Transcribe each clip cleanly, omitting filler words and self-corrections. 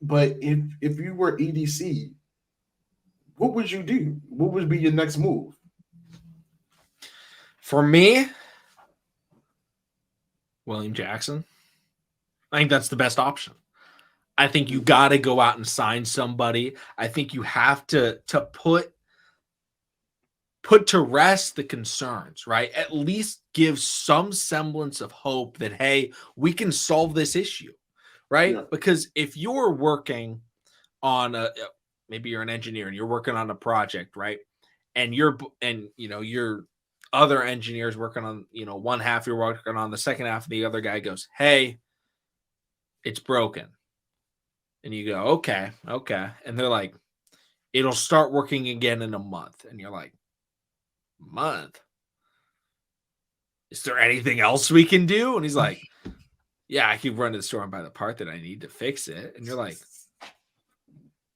But if you were EDC, what would you do? What would be your next move? For me, William Jackson. I think that's the best option. I think you got to go out and sign somebody. I think you have to put to rest the concerns, right? At least give some semblance of hope that, hey, we can solve this issue, right? Yeah. Because if you're working on maybe you're an engineer and you're working on a project, right? And your other engineers working on, one half, you're working on the second half, and the other guy goes, hey, it's broken. And you go, okay. And they're like, it'll start working again in a month. And you're like, month? Is there anything else we can do? And he's like, yeah, I can run to the store and buy the part that I need to fix it. And you're like,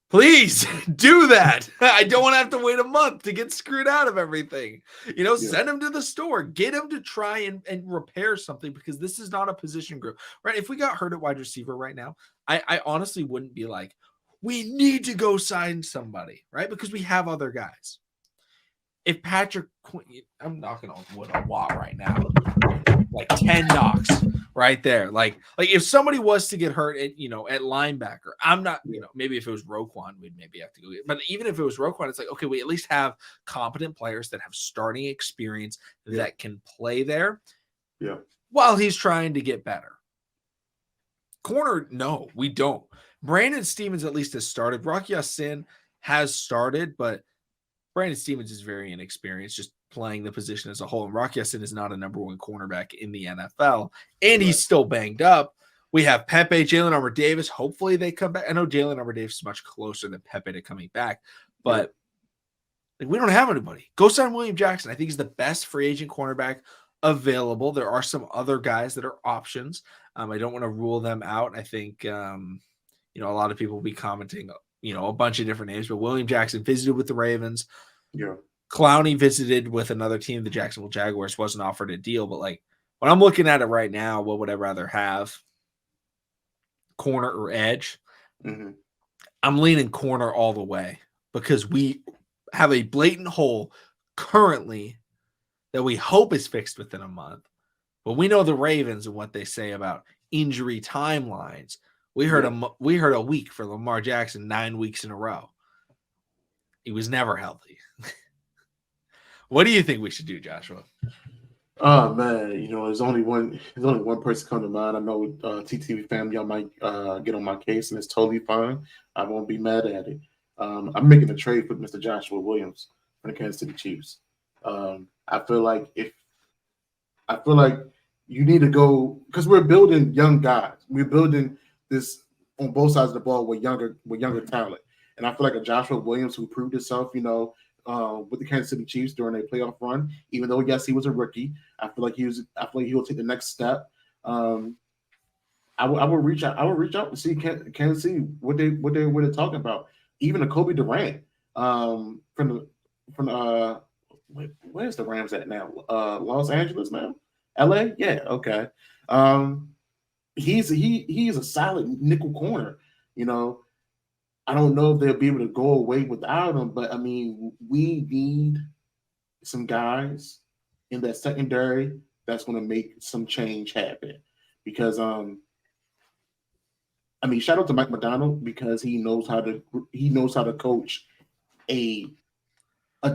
please do that. I don't want to have to wait a month to get screwed out of everything. Send him to the store, get him to try and repair something, because this is not a position group, right? If we got hurt at wide receiver right now, I honestly wouldn't be like, we need to go sign somebody, right? Because we have other guys. If Patrick Quinn, I'm knocking on wood a lot right now, like 10 knocks right there. Like if somebody was to get hurt at linebacker, I'm not, maybe if it was Roquan, we'd maybe have to go get, but even if it was Roquan, it's like, okay, we at least have competent players that have starting experience that can play there while he's trying to get better. Corner, no, we don't. Brandon Stevens at least has started. Rocky Ya-Sin has started, but Brandon Stevens is very inexperienced, just playing the position as a whole. And Rocky Ya-Sin is not a number one cornerback in the NFL, and he's still banged up. We have Pepe, Jalen Armour-Davis. Hopefully they come back. I know Jalen Armour-Davis is much closer than Pepe to coming back, but we don't have anybody. Go sign William Jackson. I think he's the best free agent cornerback available. There are some other guys that are options. I don't want to rule them out. I think, a lot of people will be commenting a bunch of different names, but William Jackson visited with the Ravens. Yeah. Clowney visited with another team, the Jacksonville Jaguars, wasn't offered a deal. But like when I'm looking at it right now, what would I rather have? Corner or edge? Mm-hmm. I'm leaning corner all the way, because we have a blatant hole currently that we hope is fixed within a month. But we know the Ravens and what they say about injury timelines. We heard a week for Lamar Jackson 9 weeks in a row. He was never healthy. What do you think we should do, Joshua? Oh man, there's only one person come to mind. I know TTV family, y'all might get on my case, and it's totally fine. I won't be mad at it. I'm making a trade with Mr. Joshua Williams for the Kansas City Chiefs. I feel like you need to go, because we're building young guys. We're building this on both sides of the ball with younger talent, and I feel like a Joshua Williams who proved himself, with the Kansas City Chiefs during their playoff run. Even though yes, he was a rookie, I feel like he will take the next step. I would reach out. I would reach out to see Kansas City what they're talking about. Even a Kobe Durant from where's the Rams at now? Los Angeles now, LA. Yeah, okay. He's a solid nickel corner. I don't know if they'll be able to go away without him, but I mean, we need some guys in that secondary that's going to make some change happen. Because shout out to Mike McDonald, because he knows how to coach a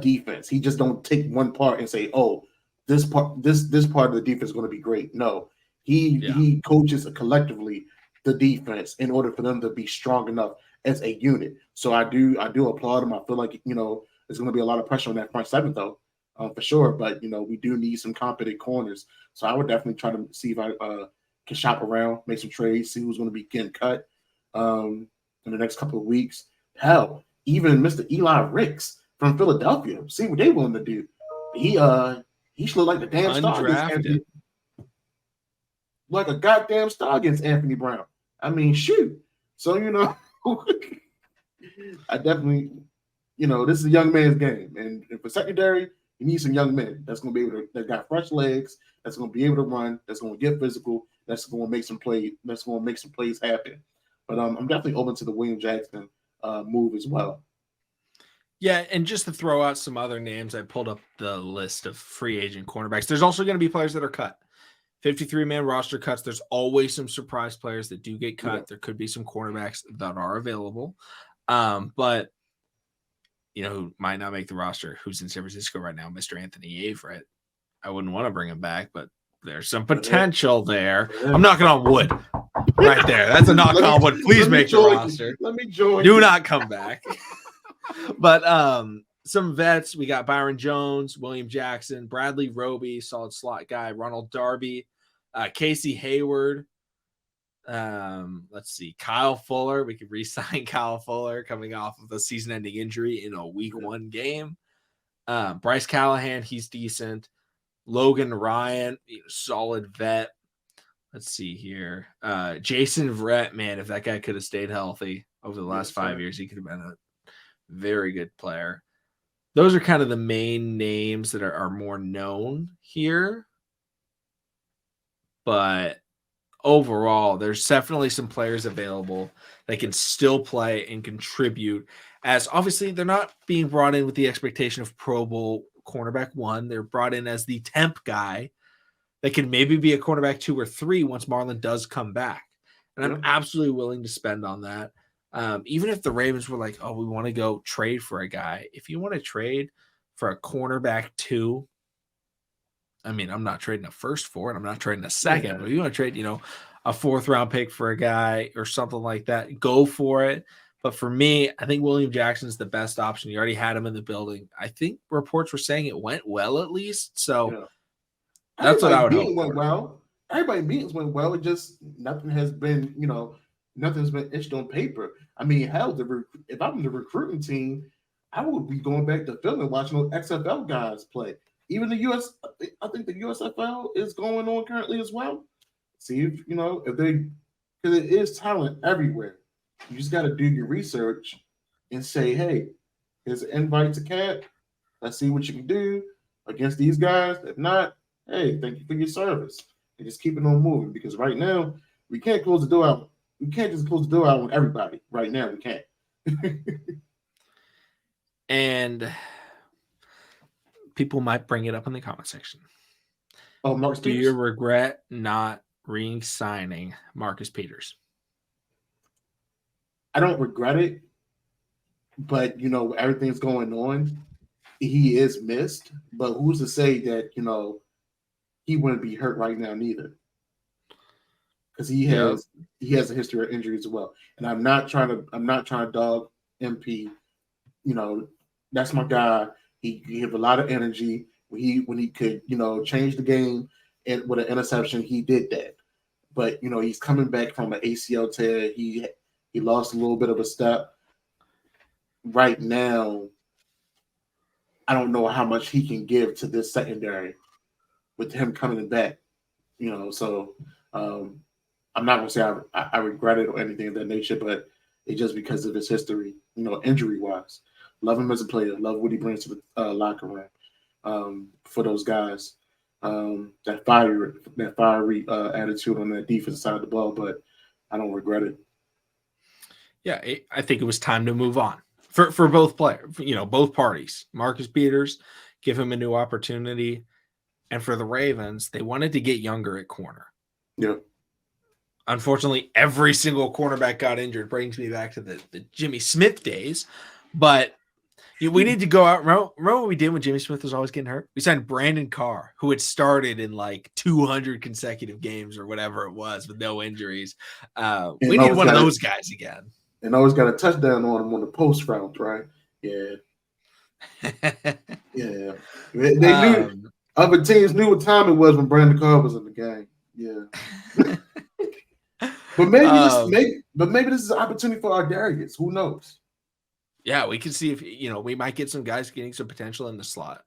defense. He just don't take one part and say, "Oh, this part of the defense is going to be great." No, he coaches collectively the defense in order for them to be strong enough as a unit. So I do applaud him. I feel like there's going to be a lot of pressure on that front seven though, for sure. But we do need some competent corners. So I would definitely try to see if I can shop around, make some trades, see who's going to be getting cut in the next couple of weeks. Hell, even Mr. Eli Ricks from Philadelphia, see what they willing to do. He should look like the damn star against Anthony, like a goddamn star against Anthony Brown. I mean, shoot. So I definitely, this is a young man's game, and for secondary, you need some young men that's going to be able to, that got fresh legs, that's going to be able to run, that's going to get physical, that's going to make some plays happen. But I'm definitely open to the William Jackson move as well. Yeah, and just to throw out some other names, I pulled up the list of free agent cornerbacks. There's also going to be players that are cut. 53-man roster cuts. There's always some surprise players that do get cut. Yeah. There could be some cornerbacks that are available. But, who might not make the roster, who's in San Francisco right now, Mr. Anthony Averett. I wouldn't want to bring him back, but there's some potential there. I'm knocking on wood right there. That's a knock on wood. Please make the roster. Let me join. Do not come back. But some vets, we got Byron Jones, William Jackson, Bradley Roby, solid slot guy, Ronald Darby, Casey Hayward. Let's see, Kyle Fuller. We could re-sign Kyle Fuller coming off of a season-ending injury in a week 1 game. Bryce Callahan, he's decent. Logan Ryan, solid vet. Let's see here. Jason Verrett, man, if that guy could have stayed healthy over the last 5 years, he could have been a very good player. Those are kind of the main names that are more known here. But overall, there's definitely some players available that can still play and contribute, as obviously they're not being brought in with the expectation of Pro Bowl cornerback 1. They're brought in as the temp guy that can maybe be a cornerback 2 or 3 once Marlon does come back. And I'm absolutely willing to spend on that. Even if the Ravens were like, oh, we want to go trade for a guy. If you want to trade for a cornerback 2, I mean, I'm not trading a first for it. I'm not trading a second. But if you want to trade, a 4th round pick for a guy or something like that, go for it. But for me, I think William Jackson is the best option. You already had him in the building. I think reports were saying it went well at least. So that's what I would hope. Went well. Everybody meetings went well. It just nothing has been, nothing's been etched on paper. I mean, hell, if I'm the recruiting team, I would be going back to Philly and watching those XFL guys play. Even the US, I think the USFL is going on currently as well. See if because it is talent everywhere. You just got to do your research and say, hey, here's an invite to camp. Let's see what you can do against these guys. If not, hey, thank you for your service. And just keep it on moving, because right now we can't close the door out. We can't just close the door out on everybody. Right now we can't. And people might bring it up in the comment section. Oh, Marcus Do Peters? you regret not re-signing Marcus Peters? I don't regret it, but everything's going on. He is missed, but who's to say that he wouldn't be hurt right now neither? Because he has a history of injuries as well. And I'm not trying to dog MP. That's my guy. He have a lot of energy. When he could change the game and with an interception, he did that. But he's coming back from an ACL tear. He lost a little bit of a step. Right now, I don't know how much he can give to this secondary with him coming back. So I'm not going to say I regret it or anything of that nature, but it's just because of his history, injury-wise. Love him as a player. Love what he brings to the locker room for those guys. That fiery attitude on that defense side of the ball, but I don't regret it. Yeah, I think it was time to move on for both players, both parties. Marcus Peters, give him a new opportunity. And for the Ravens, they wanted to get younger at corner. Yeah. Unfortunately, every single cornerback got injured. Brings me back to the Jimmy Smith days. But we need to go out. Remember what we did when Jimmy Smith was always getting hurt? We signed Brandon Carr, who had started in like 200 consecutive games or whatever it was with no injuries. We need one of those guys again. And always got a touchdown on him on the post route, right? Yeah. Yeah. They knew. Other teams knew what time it was when Brandon Carr was in the game. Yeah. But maybe this is an opportunity for our Darius. Who knows? Yeah, we can see if we might get some guys getting some potential in the slot.